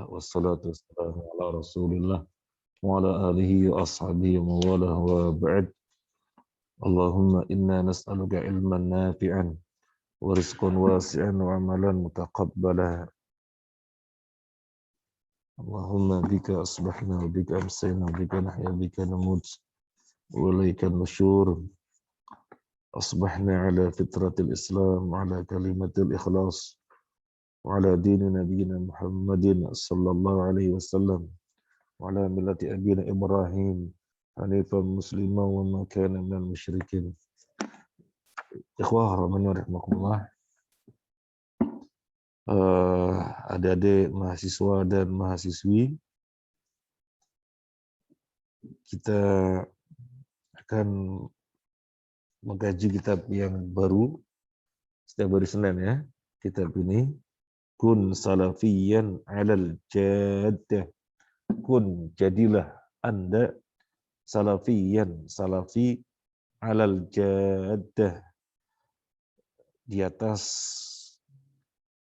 Wassalatu wassalamu ala Rasulillah wa ala alihi wa ashabihi wa mawalah wa ba'd. Allahumma inna nas'aluka ilman nafi'an wa rizqan wasi'an wa amalan mutaqabbala. Allahumma bika asbahna wa bika amsayna wa bika nahya wa bika namut wa ilaika nusyur. Asbahna ala fitratil Islam wa ala kalimatil ikhlas wa ala dini nabiyyina Muhammadin sallallahu alaihi wasallam wa ala millati abina Ibrahim hanifan musliman wa ma kana minal musyrikin. Ikhwah rahimani wa rahimakumullah. Adik-adik mahasiswa dan mahasiswi, kita akan mengkaji kitab yang baru setiap hari Senin ya. Kitab ini Kun Salafiyan 'alal Jaddah. Kun, jadilah Anda salafiyan, salafi 'alal Jaddah, di atas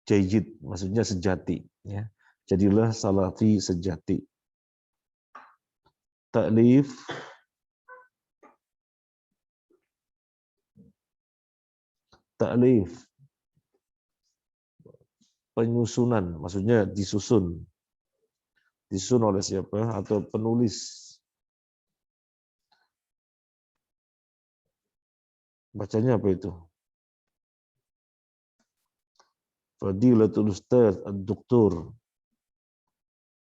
jayyid, maksudnya sejati ya. Jadilah salafi sejati. Ta'lif penyusunan, maksudnya disusun oleh siapa atau penulis. Bacanya apa itu? Fadilatul Ustaz Ad-Doktor,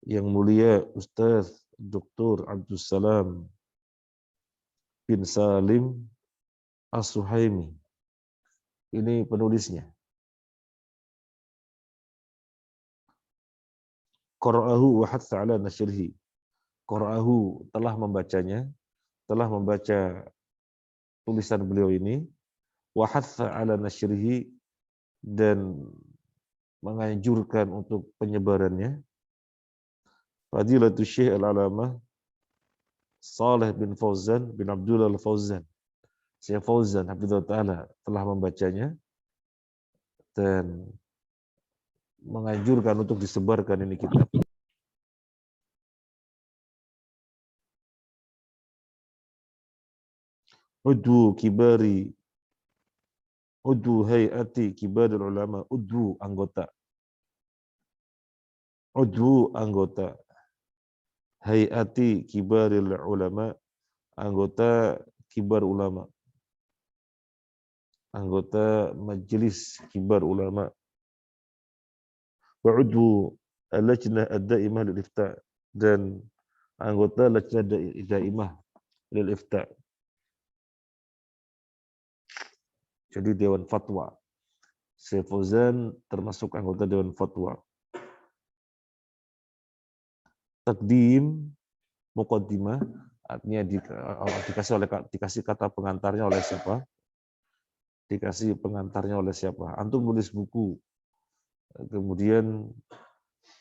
yang mulia Ustaz Dr. Abdus Salam bin Salim As-Suhaimi. Ini penulisnya. Qara'ahu wa hatha ala nasyrhi. Qara'ahu, telah membacanya, telah membaca tulisan beliau ini, wa hatha ala nasyrhi, dan menganjurkan untuk penyebarannya. Fadilatul Syekh Al-Alamah Saleh bin Fauzan bin Abdullah Al-Fauzan. Syekh Fauzan hafizahullah taala telah membacanya dan menganjurkan untuk disebarkan ini kitab. Udwu hayati kibarul ulama, udwu anggota. Udwu anggota. Hayati kibaril ulama, anggota kibar ulama. Anggota majelis kibar ulama. Wa udwu al-lajnah ad-daimah lil ifta', dan anggota lajnah daimah lil ifta'. Jadi Dewan Fatwa. Syekh Fauzan termasuk anggota Dewan Fatwa. Takdim, muqaddimah, artinya dikasih kata pengantarnya oleh siapa? Dikasih pengantarnya oleh siapa? Antum tulis buku, kemudian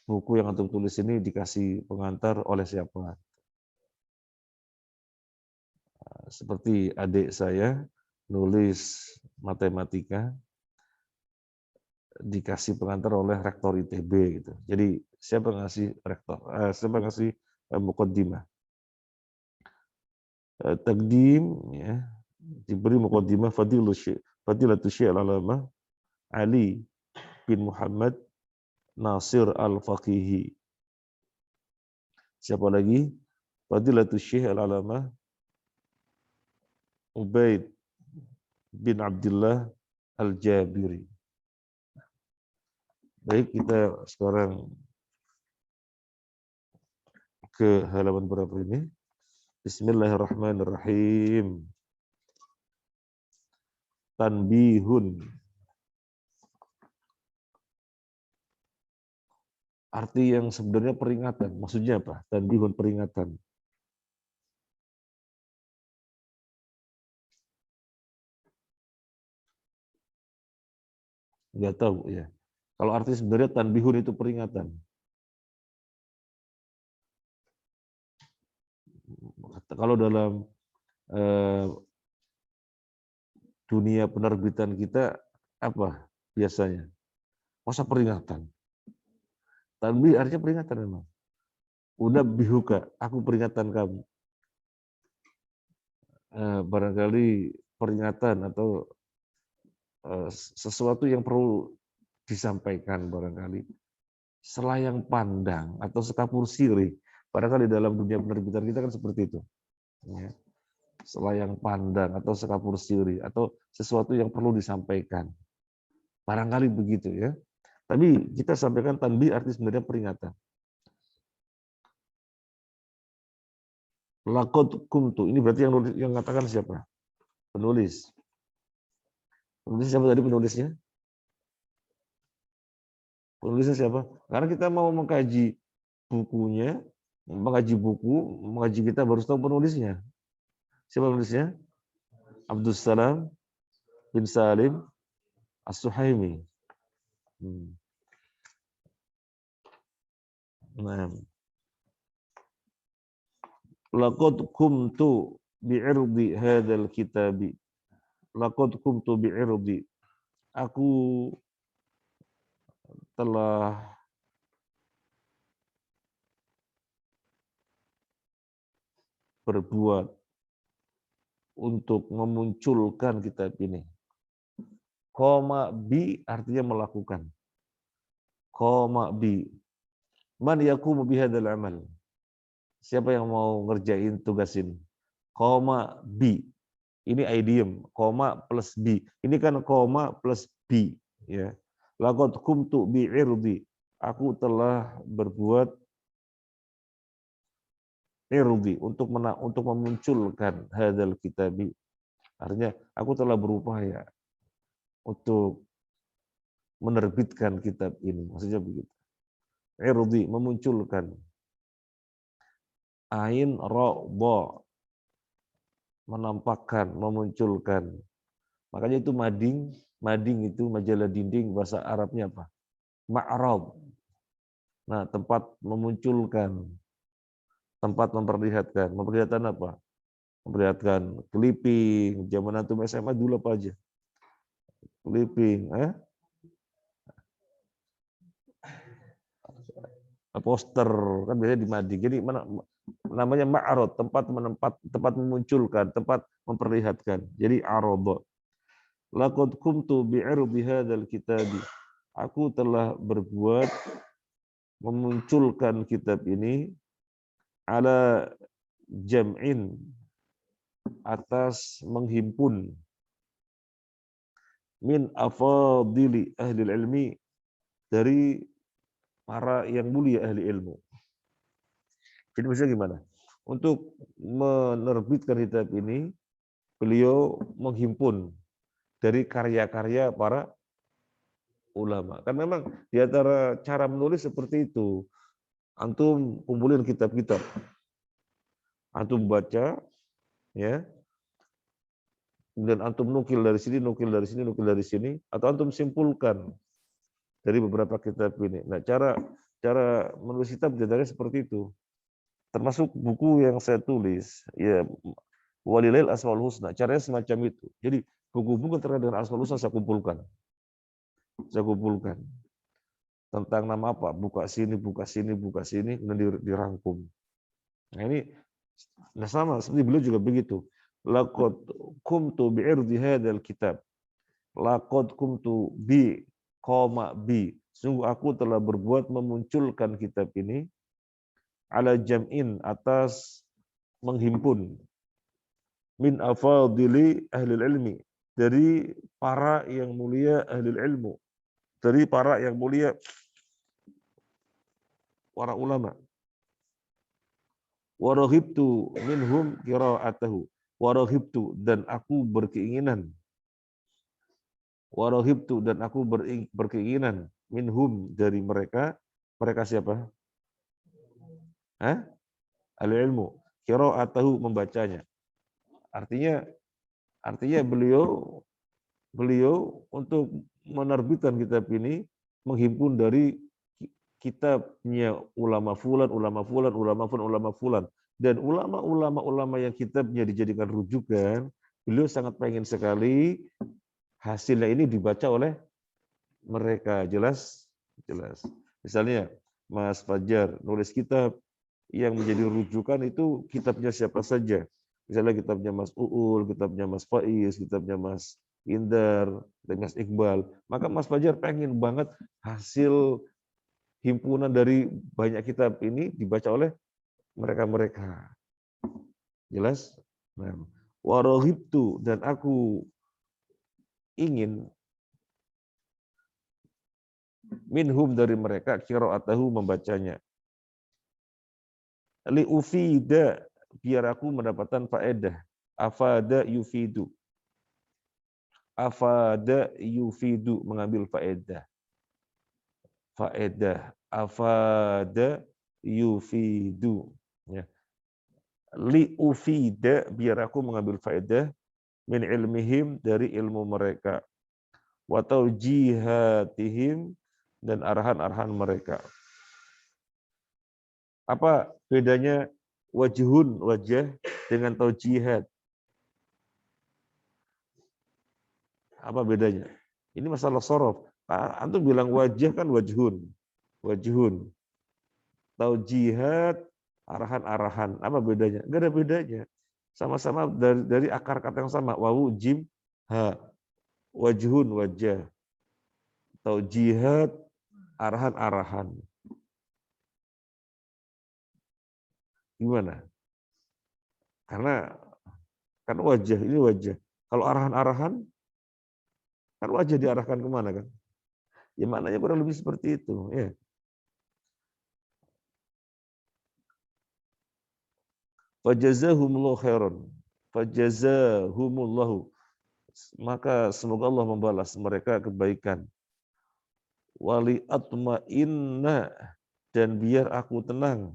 buku yang antum tulis ini dikasih pengantar oleh siapa? Seperti adik saya nulis matematika, dikasih pengantar oleh rektor ITB gitu. Jadi siapa ngasih rektor? Siapa ngasih muqaddimah? Takdim ya, diberi muqaddimah Fadilatul Syekh Al-Alamah Ali bin Muhammad Nasir Al-Faqihi. Siapa lagi? Fadilatul Syekh Al-Alamah Ubaid bin Abdullah Al-Jabiri. Baik, kita sekarang ke halaman berapa ini? Bismillahirrahmanirrahim. Tanbihun. Arti yang sebenarnya peringatan. Maksudnya apa? Tanbihun, peringatan. Enggak tahu ya. Kalau arti sebenarnya tanbihun itu peringatan. Kalau dalam dunia penerbitan kita apa biasanya? Masa peringatan? Tanbih artinya peringatan memang. Unabbihuka, aku peringatan kamu. Barangkali peringatan atau sesuatu yang perlu disampaikan barangkali. Selayang pandang atau sekapur sirih. Barangkali dalam dunia penerbitan kita kan seperti itu. Ya. Selayang pandang atau sekapur sirih atau sesuatu yang perlu disampaikan. Barangkali begitu ya. Tapi kita sampaikan tanbih arti sebenarnya peringatan. Laqad kumtu. Ini berarti yang mengatakan siapa? Penulis. Penulis siapa tadi penulisnya? Penulisnya siapa? Karena kita mau mengkaji bukunya, mengkaji kita baru tahu penulisnya. Siapa penulisnya? Abdus Salam bin Salim As-Suhaimi. Nah. Laqad kumtu bi'irdi hadzal kitabi. Laqad kumtu bi'irdi. Aku telah berbuat untuk memunculkan kitab ini. Koma bi artinya melakukan. Koma bi. Man yakumu bihadzal amal. Siapa yang mau ngerjain tugas ini? Koma bi. Ini idiom, koma plus bi. Ini kan koma plus bi, ya. Laqad kumtu bi'irdi. Aku telah berbuat irdi untuk memunculkan hadzal kitabi. Artinya aku telah berupaya untuk menerbitkan kitab ini. Maksudnya begitu. Irdi memunculkan. Ain ra dha menampakkan, memunculkan. Makanya itu mading itu majalah dinding bahasa Arabnya apa? Ma'rad. Nah, tempat memunculkan, tempat memperlihatkan. Memperlihatkan apa? Memperlihatkan clipping, zaman antum SMA dulu apa aja? Clipping, poster kan biasanya di mading. Jadi namanya ma'rad, tempat memunculkan, tempat memperlihatkan. Jadi arad. Laqad kumtu bi'irdi hadzal kitabi. Aku telah berbuat memunculkan kitab ini ala jam'in atas menghimpun min afadili ahli ilmi dari para yang mulia ahli ilmu. Jadi maksudnya gimana? Untuk menerbitkan kitab ini, beliau menghimpun dari karya-karya para ulama. Kan memang di antara cara menulis seperti itu. Antum kumpulin kitab-kitab. Antum baca, ya. Kemudian antum nukil dari sini, nukil dari sini, nukil dari sini, atau antum simpulkan dari beberapa kitab ini. Nah, cara menulis kitab biasanya seperti itu. Termasuk buku yang saya tulis, ya Walilail Asmaul Husna. Caranya semacam itu. Jadi buku-buku terkait dengan Asmaul Husna saya kumpulkan. Tentang nama apa? Buka sini, kemudian dirangkum. Nah ini sama seperti beliau juga begitu. Laqad kumtu bi'irdi hadzal kitab. Laqad kumtu bi qoma bi. Sungguh aku telah berbuat memunculkan kitab ini ala jam'in atas menghimpun min afadili ahli ilmi dari para yang mulia ahli ilmu, dari para yang mulia para ulama. Warahibtu minhum qira'atahu. Warahibtu dan aku berkeinginan. Warahibtu dan aku berkeinginan minhum dari mereka. Mereka siapa? Ahli ilmu. Qira'atahu membacanya. Artinya beliau untuk menerbitkan kitab ini menghimpun dari kitabnya ulama fulan, dan ulama yang kitabnya dijadikan rujukan, beliau sangat pengen sekali hasilnya ini dibaca oleh mereka. Jelas. Misalnya Mas Fajar nulis kitab yang menjadi rujukan itu kitabnya siapa saja. Misalnya kitabnya Mas Uul, kitabnya Mas Faiz, kitabnya Mas Indar, kitabnya Mas Iqbal. Maka Mas Fajar pengen banget hasil himpunan dari banyak kitab ini dibaca oleh mereka-mereka. Jelas? Nah, warohibtu, dan aku ingin minhum dari mereka qiraatahu membacanya. Li ufida, biar aku mendapatkan faedah. Afada yufidu. Afada yufidu, mengambil faedah. Faedah. Afada yufidu. Ya. Li ufida, biar aku mengambil faedah min ilmihim, dari ilmu mereka. Wa taujihatihim, dan arahan-arahan mereka. Apa bedanya wajhun, wajah, dengan taujihat? Apa bedanya? Ini masalah sorof. Antum bilang wajah kan wajhun. Wajhun. Taujihat, arahan-arahan. Apa bedanya? Enggak ada bedanya. Sama-sama dari akar kata yang sama. Wawu, jim, ha. Wajhun, wajah. Taujihat, arahan-arahan. Gimana? Karena kan wajah, ini wajah. Kalau arahan-arahan, kan wajah diarahkan kemana kan? Ya maknanya kurang lebih seperti itu. Ya. Fajazahumullahu khairan. Fajazahumullahu. Maka semoga Allah membalas mereka kebaikan. Wali atma'inna, dan biar aku tenang.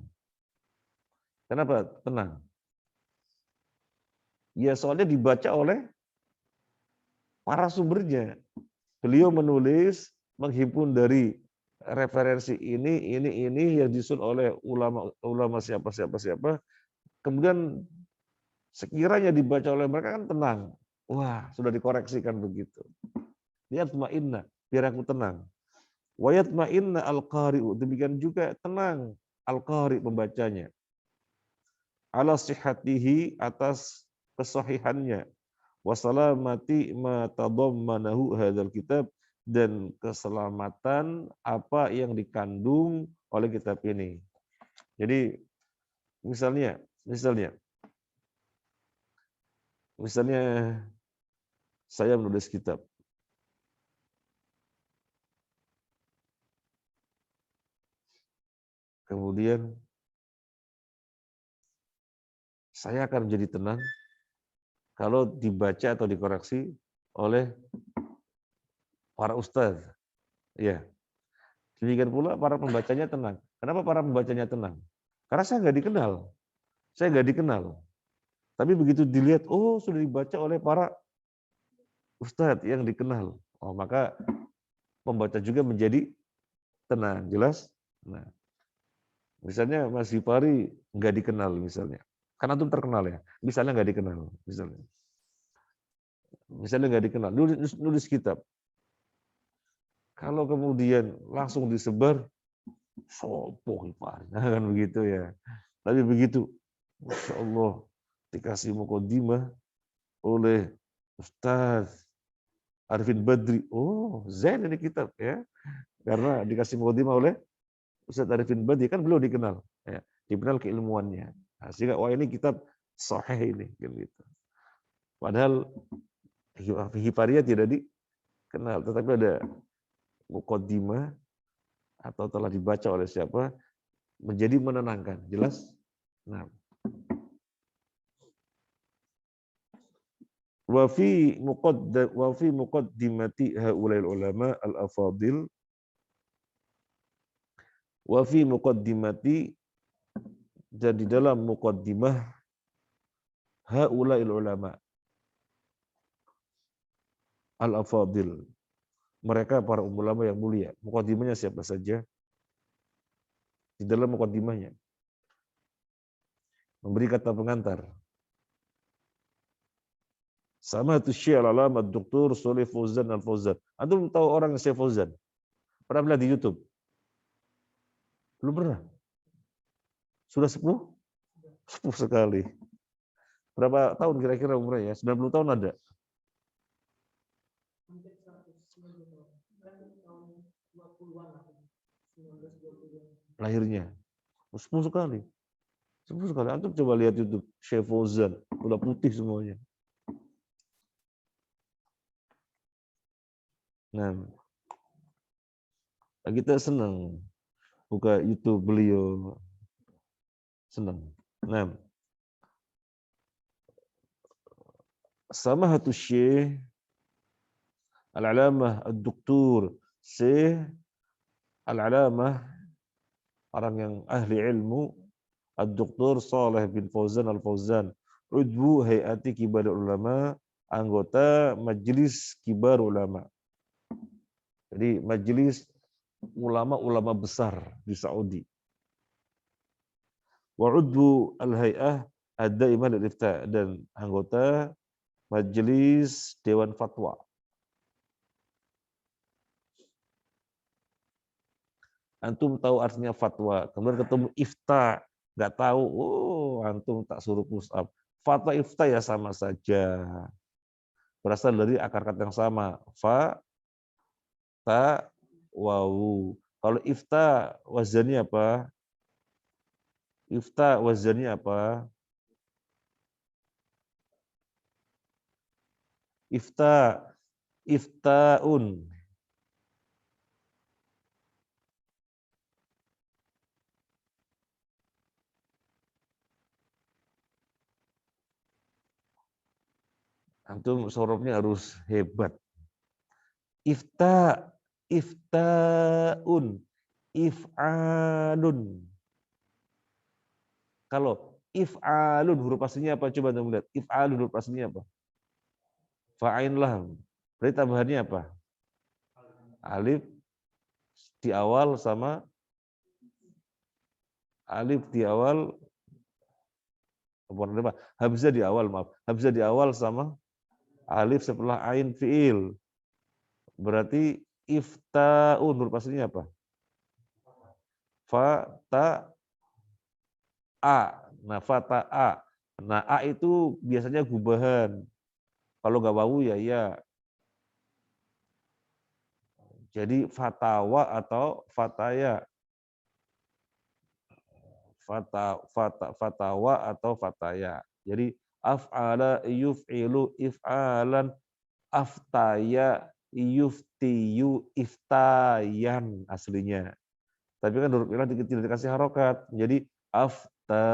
Kenapa tenang? Ya soalnya dibaca oleh para sumbernya. Beliau menulis, menghimpun dari referensi ini yang disusun oleh ulama siapa. Kemudian sekiranya dibaca oleh mereka kan tenang. Wah, sudah dikoreksikan begitu. Yatma'inna, biar aku tenang. Wa yatma'inna al-qari'u, demikian juga tenang al-qari, pembacanya. Ala sihhatihi, atas kesahihannya. Wa salamati ma tadammanahu hadzal kitab, dan keselamatan apa yang dikandung oleh kitab ini. Jadi misalnya saya menulis kitab. Kemudian saya akan menjadi tenang kalau dibaca atau dikoreksi oleh para ustadz. Ya. Demikian pula para pembacanya tenang. Kenapa para pembacanya tenang? Karena saya nggak dikenal. Tapi begitu dilihat, oh sudah dibaca oleh para ustadz yang dikenal. Oh, maka pembaca juga menjadi tenang. Jelas? Nah, misalnya Mas Yupari nggak dikenal misalnya. Karena itu terkenal ya. Misalnya nggak dikenal. Misalnya nggak dikenal. Nulis kitab. Kalau kemudian langsung disebar, sopo Yupari. Nah, kan begitu ya. Tapi begitu, Masya Allah, dikasih muqaddimah oleh Ustaz Arifin Badri. Oh, Zain ini kitab ya. Karena dikasih muqaddimah oleh Ustaz Arifin Badri, kan beliau dikenal. Ya, dikenal keilmuannya. Nah, sehingga wah ini kitab sahih ini. Gitu. Padahal Hiparia tidak dikenal. Tetapi ada muqaddimah atau telah dibaca oleh siapa, menjadi menenangkan. Jelas? Nah. Wa fi muqaddimati haula'il ulama al-afadil, wa fi muqaddimati, dan di dalam muqaddimah haula'il ulama al-afadil, mereka para ulama yang mulia. Muqaddimahnya siapa saja? Di dalam muqaddimahnya memberi kata pengantar. Sama itu Syekh al-Alamah Dr. Shalih Fauzan Al-Fauzan. Antum tahu orang Syekh Fauzan? Pernah lihat di YouTube? Belum pernah. Sudah sepuh? Sepuh sekali. Berapa tahun kira-kira umurnya ya? 90 tahun ada? Lahirnya. Sepuh sekali. Sepuh sekali. Antum coba lihat YouTube. Syekh Fauzan. Udah putih semuanya. Nah, kita senang buka YouTube beliau. Senang. Nah, Samahatus Syekh Al-Alamah Ad-Doktur Syekh Al-Alamah, orang yang ahli ilmu, Ad-Doktur Saleh bin Fauzan Al-Fauzan, Udbu Hayati Kibar Ulama, anggota Majelis Kibar Ulama. Jadi majelis ulama-ulama besar di Saudi. Wa Udbu Al-Hay'ah Ad-Daimah Al-Ifta, dan anggota Majelis Dewan Fatwa. Antum tahu artinya fatwa, kemudian ketemu ifta, nggak tahu, antum tak suruh push up. Fatwa ifta ya sama saja, berasal dari akar kata yang sama, fa, ta, wawu. Kalau ifta wazannya apa? Ifta wazannya apa? Ifta, iftaun. Antum sorobnya harus hebat. Ifta, iftaun, if'alun. Kalau if'alun huruf aslinya apa? Coba anda lihat. If'alun huruf aslinya apa? Fa'ain lah. Berarti tambahannya apa? Alif di awal sama alif di awal, apa? Hamzah di awal, maaf. Hamzah di awal sama alif setelah ain fiil. Berarti iftaun huruf aslinya apa? Fa, ta, a. Nah, fa, ta, a. Nah, a itu biasanya gubahan. Kalau nggak wawu ya ya. Jadi fatawa atau fataya. Fatawa atau fataya. Jadi af'ala yuf'ilu if'alan, aftaya yuftiyu iftayan aslinya. Tapi kan huruf ilah tidak dikasih harokat. Jadi afta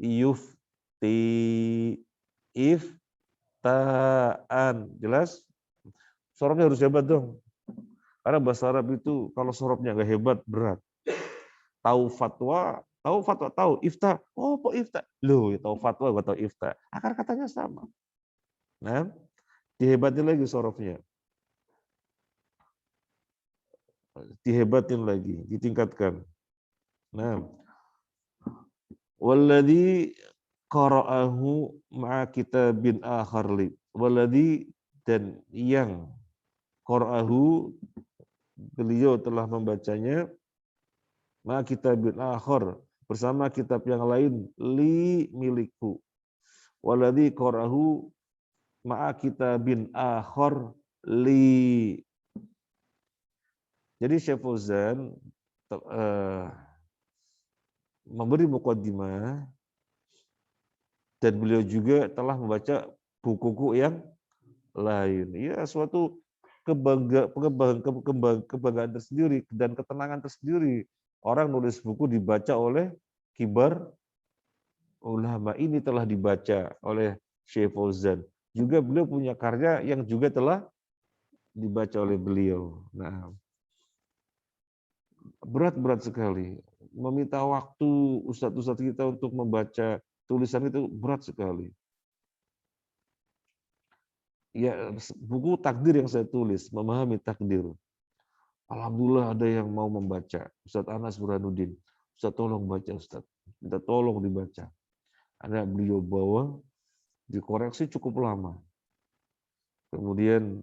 yufti iftaan. Jelas? Sorobnya harus hebat dong. Karena bahasa Arab itu kalau sorobnya nggak hebat, berat. Tahu fatwa, tahu ifta. Oh, kok ifta? Loh, tahu fatwa, gak tahu ifta. Akar katanya sama. Nah, dihebatin lagi sorofnya. Dihebatin lagi, ditingkatkan. Nah, walladzi qara'ahu ma'a kitabin akhar li. Walladzi, dan yang qara'ahu, beliau telah membacanya, ma'a kitabin akhar, bersama kitab yang lain, li milikku. Walladzi qara'ahu ma'a kitabin akhar li. Jadi Syekh Fauzan memberi muqaddimah, dan beliau juga telah membaca buku-buku yang lain. Ya, suatu kebanggaan tersendiri dan ketenangan tersendiri. Orang nulis buku dibaca oleh kibar ulama. Ini telah dibaca oleh Syekh Fauzan. Juga beliau punya karya yang juga telah dibaca oleh beliau. Nah, berat sekali. Meminta waktu ustadz-ustadz kita untuk membaca tulisan itu berat sekali. Ya, buku takdir yang saya tulis, memahami takdir. Alhamdulillah ada yang mau membaca. Ustadz Anas Burhanuddin. Ustadz tolong baca Ustadz. Minta tolong dibaca. Ada beliau bawa, dikoreksi cukup lama. Kemudian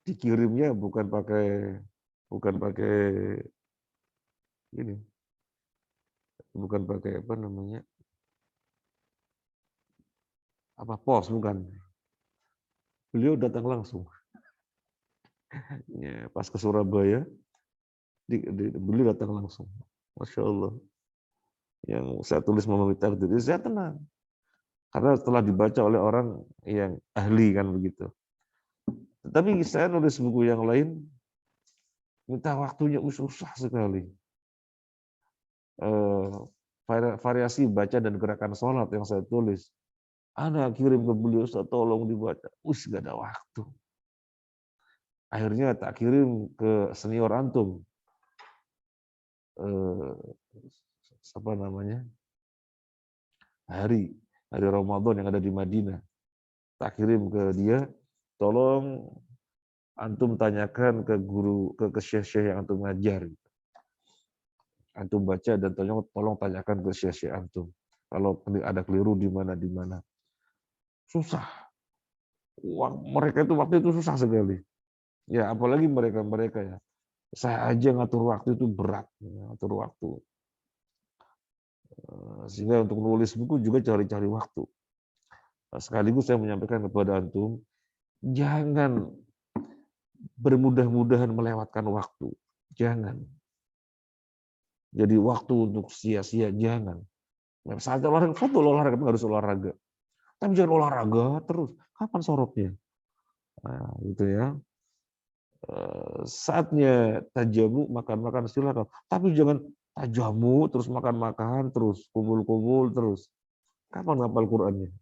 dikirimnya bukan pakai Ini bukan pakai apa namanya, apa pos, bukan. Beliau datang langsung. Ya, pas ke Surabaya, beliau datang langsung. Masya Allah. Yang saya tulis melalui takdir, saya tenang. Karena setelah dibaca oleh orang yang ahli kan begitu. Tapi saya nulis buku yang lain, minta waktunya susah sekali. Variasi baca dan gerakan sholat yang saya tulis. Ana kirim ke beliau, Ustaz, tolong dibaca. Gak ada waktu. Akhirnya tak kirim ke senior antum. Apa namanya? Hari Ramadan yang ada di Madinah. Tak kirim ke dia, tolong antum tanyakan ke guru, ke syekh-syekh yang antum ngajar. Antum baca dan tolong tanyakan ke syekh-syekh antum. Kalau ada keliru di mana. Susah. Mereka itu waktu itu susah sekali. Ya, apalagi mereka ya. Saya aja ngatur waktu itu berat, ngatur waktu. Sehingga untuk nulis buku juga cari-cari waktu. Sekaligus saya menyampaikan kepada antum, jangan bermudah-mudahan melewatkan waktu. Jangan. Jadi waktu untuk sia-sia, jangan. Saat olahraga, foto olahraga, harus olahraga. Tapi jangan olahraga terus. Kapan soroknya? Nah, gitu ya. Saatnya tajamu, makan-makan silakan. Tapi jangan tajamu, terus makan-makan, terus kumpul-kumpul, terus. Kapan hafal Qur'annya?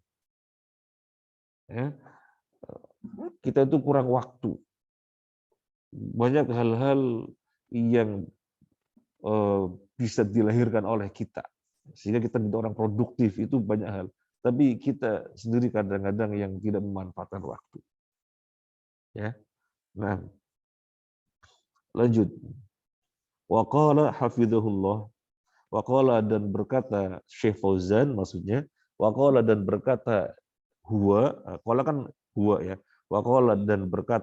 Ya. Kita itu kurang waktu. Banyak hal-hal yang bisa dilahirkan oleh kita. Sehingga kita menjadi orang produktif, itu banyak hal. Tapi kita sendiri kadang-kadang yang tidak memanfaatkan waktu. Ya. Nah, lanjut. Waqala hafizahullah. Waqala dan berkata Syekh Fauzan maksudnya. Waqala dan berkata huwa. Qala kan huwa ya. Waqala dan berkata